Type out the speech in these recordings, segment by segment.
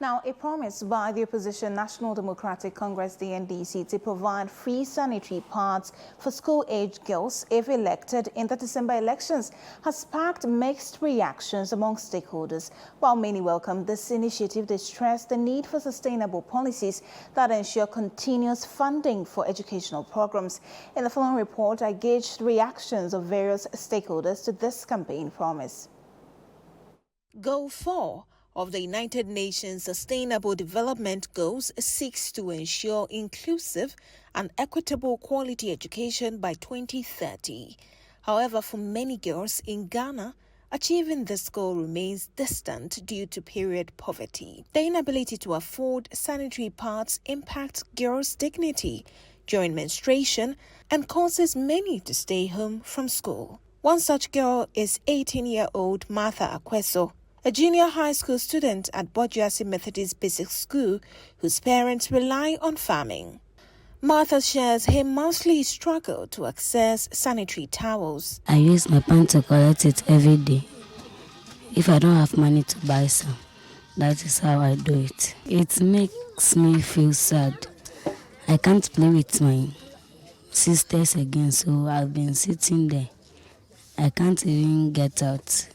Now, a promise by the opposition National Democratic Congress, the NDC, to provide free sanitary pads for school-aged girls if elected in the December elections has sparked mixed reactions among stakeholders. While many welcome this initiative, they stress the need for sustainable policies that ensure continuous funding for educational programs. In the following report, I gauged reactions of various stakeholders to this campaign promise. Goal 4 of the United Nations Sustainable Development Goals seeks to ensure inclusive and equitable quality education by 2030. However, for many girls in Ghana, achieving this goal remains distant due to period poverty. The inability to afford sanitary pads impacts girls' dignity during menstruation and causes many to stay home from school. One such girl is 18-year-old Martha Akweso, a junior high school student at Bojuasi Methodist Basic School whose parents rely on farming. Martha shares her monthly struggle to access sanitary towels. I use my pan to collect it every day. If I don't have money to buy some, that is how I do it. It makes me feel sad. I can't play with my sisters again, so I've been sitting there. I can't even get out.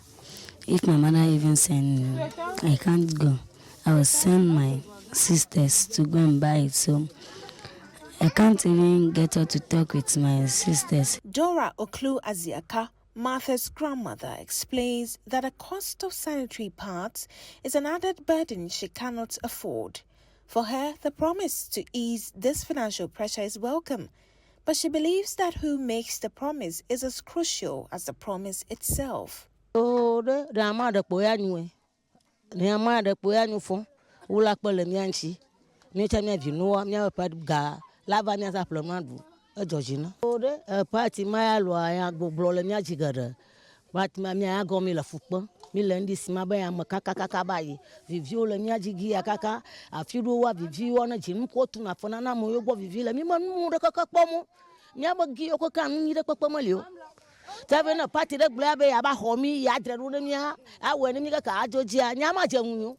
If my mother even send me, I can't go. I will send my sisters to go and buy it, so I can't even get out to talk with my sisters. Dora Oklu Aziaka, Martha's grandmother, explains that the cost of sanitary pads is an added burden she cannot afford. For her, the promise to ease this financial pressure is welcome, but she believes that who makes the promise is as crucial as the promise itself. The amount for Ula Polemianchi, Newton, you know, I'm never part ga, Lavanias Aplomadu, a Georgina. A party, my lawyer go blowing together, but Mamma go mila football, Milandis, Mabaya, Macacacabay, Viviola Niaji Kaka, a few what Vivio on a Jim Cotuna, Fonana, Moyobo, Vivilla, Mimon, the Cacapomo, Nyama Gioko can need a Cocomalio. Tavena party the blabe about homie, Yadrunamia, I went in the car, Georgia, Yamajamu.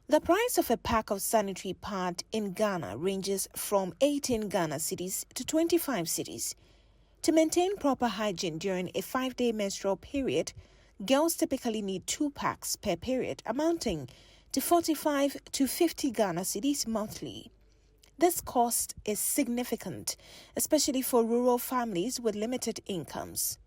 The price of a pack of sanitary pad in Ghana ranges from 18 Ghana cedis to 25 cedis. To maintain proper hygiene during a 5-day menstrual period, girls typically need 2 packs per period, amounting to 45 to 50 Ghana cedis monthly. This cost is significant, especially for rural families with limited incomes.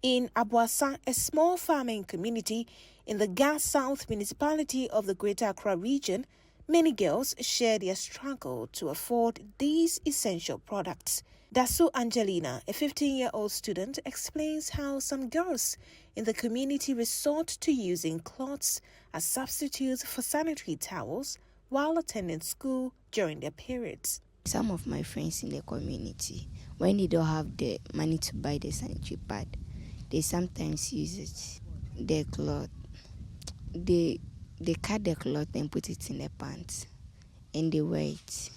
In Abuasa, a small farming community in the Gas South municipality of the Greater Accra region, many girls share their struggle to afford these essential products. Dasu Angelina, a 15-year-old student, explains how some girls in the community resort to using cloths as substitutes for sanitary towels while attending school during their periods. Some of my friends in the community, when they don't have the money to buy the sanitary pad, they sometimes use it. The cloth, they cut the cloth and put it in the pants, and they wear it.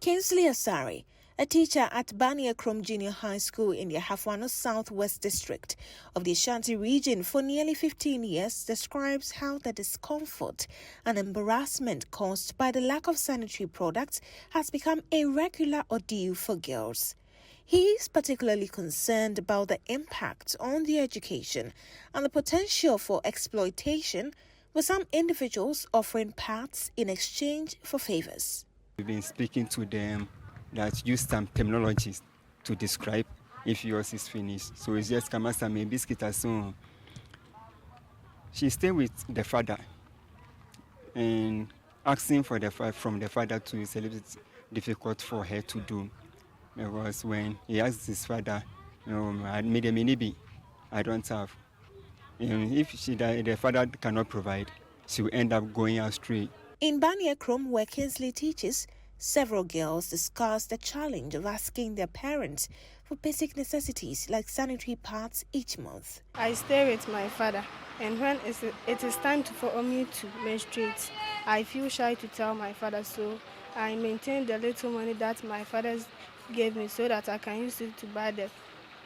Kinsley Asari, a teacher at Bania Krom Junior High School in the Hafwano Southwest District of the Ashanti region for nearly 15 years, describes how the discomfort and embarrassment caused by the lack of sanitary products has become a regular ordeal for girls. He is particularly concerned about the impact on their education and the potential for exploitation, with some individuals offering pads in exchange for favors. We've been speaking to them that use some terminologies to describe if yours is finished. So it's just Kamasa me biscuit as soon. She stayed with the father and asking for from the father to is a little bit difficult for her to do. Because when he asked his father, I made a mini I don't have. And if the father cannot provide, she will end up going astray. In Bania Krom, where Kinsley teaches, several girls discuss the challenge of asking their parents for basic necessities like sanitary pads each month. I stay with my father, and when it is time for me to menstruate, I feel shy to tell my father, so I maintain the little money that my father gave me so that I can use it to buy the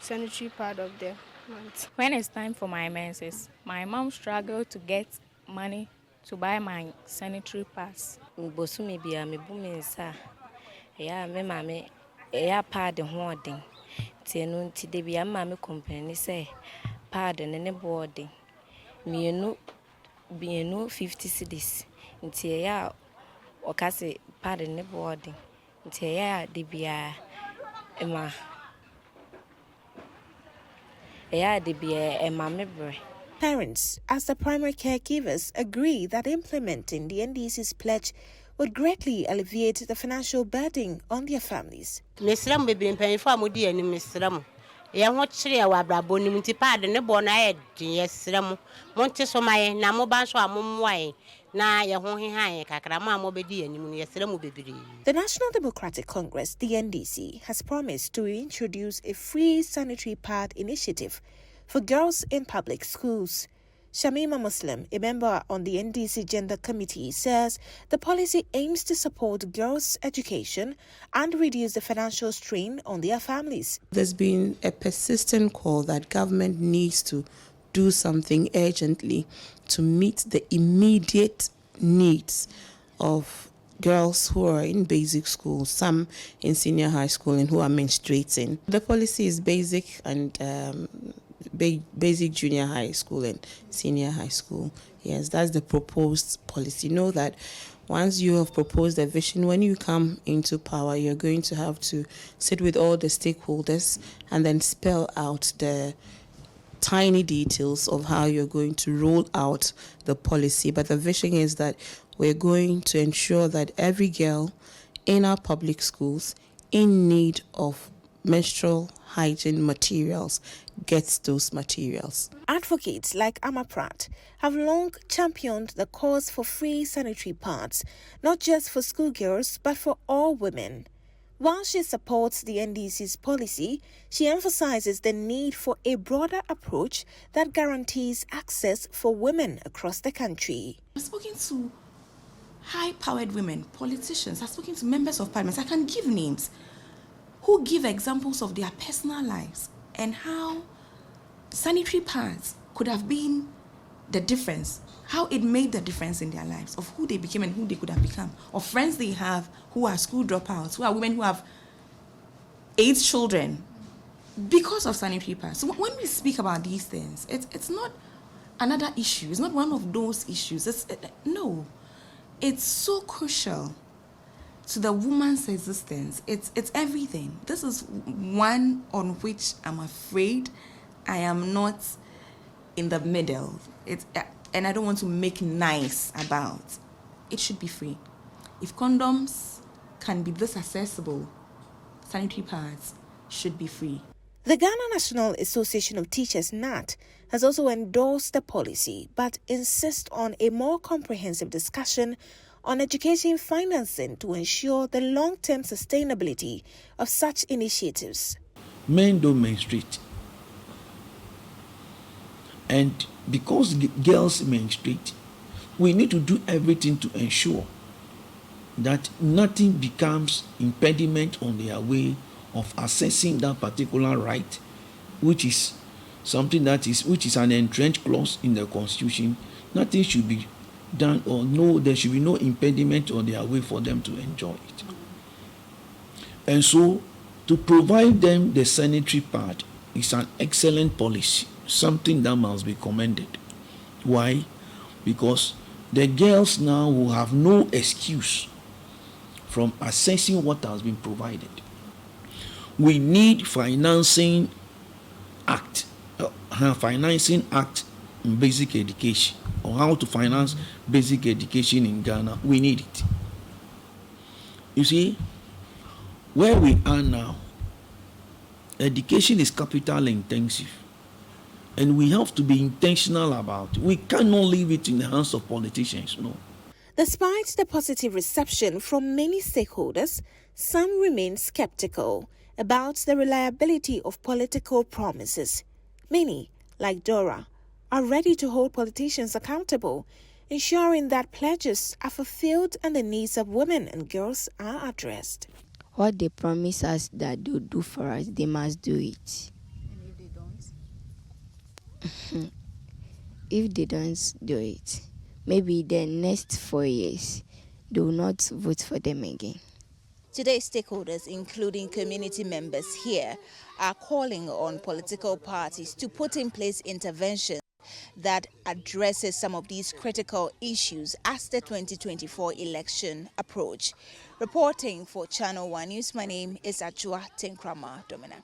sanitary pad of the month. When it's time for my menses, my mom struggled to get money to buy my sanitary pads. Bosumi bia me bu me nsa. Ya me mame ya pad hoɔden. Tie no nti de bia mame company say pad ne boarding. Mienu 50 cedis. Nti ya okase pad ne boarding. Nti ya de bia ema ya de bia ema me bre. Parents, as the primary caregivers, agree that implementing the NDC's pledge would greatly alleviate the financial burden on their families. Mesram bebre mpanifo amodi ani mesram. Ye ho kyere wa abrabo nim nti pad ne bo na ye yesram. Monte so maye na mo ban so amomwae na ye ho hehan kakra ma amobedi ani mu yesram bebre. The National Democratic Congress, the NDC, has promised to introduce a free sanitary pad initiative for girls in public schools. Shamima Muslim, a member on the NDC Gender Committee, says the policy aims to support girls' education and reduce the financial strain on their families. There's been a persistent call that government needs to do something urgently to meet the immediate needs of girls who are in basic school, some in senior high school, and who are menstruating. The policy is basic and basic junior high school and senior high school. Yes, that's the proposed policy. Know that once you have proposed a vision, when you come into power, you're going to have to sit with all the stakeholders and then spell out the tiny details of how you're going to roll out the policy. But the vision is that we're going to ensure that every girl in our public schools in need of menstrual hygiene materials gets those materials. Advocates like Amma Pratt have long championed the cause for free sanitary pads, not just for schoolgirls but for all women. While she supports the NDC's policy, she emphasizes the need for a broader approach that guarantees access for women across the country. I've spoken to high-powered women, politicians, I've spoken to members of parliament, I can give names, who give examples of their personal lives and how sanitary pads could have been the difference, how it made the difference in their lives, of who they became and who they could have become, of friends they have who are school dropouts, who are women who have 8 children because of sanitary pads. So when we speak about these things, it's not another issue. It's not one of those issues. No, it's so crucial to the woman's existence. It's everything. This is one on which I'm afraid I am not in the middle. And I don't want to make nice about. It should be free. If condoms can be this accessible, sanitary pads should be free. The Ghana National Association of Teachers, NAT, has also endorsed the policy but insists on a more comprehensive discussion on education financing to ensure the long-term sustainability of such initiatives. Men don't menstruate. And because girls menstruate, we need to do everything to ensure that nothing becomes impediment on their way of accessing that particular right, which is something which is an entrenched clause in the Constitution. Nothing should be done, or there should be no impediment on their way for them to enjoy it. And so to provide them the sanitary pad is an excellent policy, something that must be commended. Why? Because the girls now will have no excuse from accessing what has been provided. We need financing act in basic education, or how to finance basic education in Ghana. We need it. You see, where we are now, education is capital intensive, and we have to be intentional about it. We cannot leave it in the hands of politicians, no. Despite the positive reception from many stakeholders, some remain skeptical about the reliability of political promises. Many, like Dora, are ready to hold politicians accountable, ensuring that pledges are fulfilled and the needs of women and girls are addressed. What they promise us that they'll do for us, they must do it. And if they don't? If they don't do it, maybe the next 4 years, they will not vote for them again. Today, stakeholders, including community members here, are calling on political parties to put in place interventions that addresses some of these critical issues as the 2024 election approach. Reporting for Channel One News, my name is Ajua Tenkrama Domina.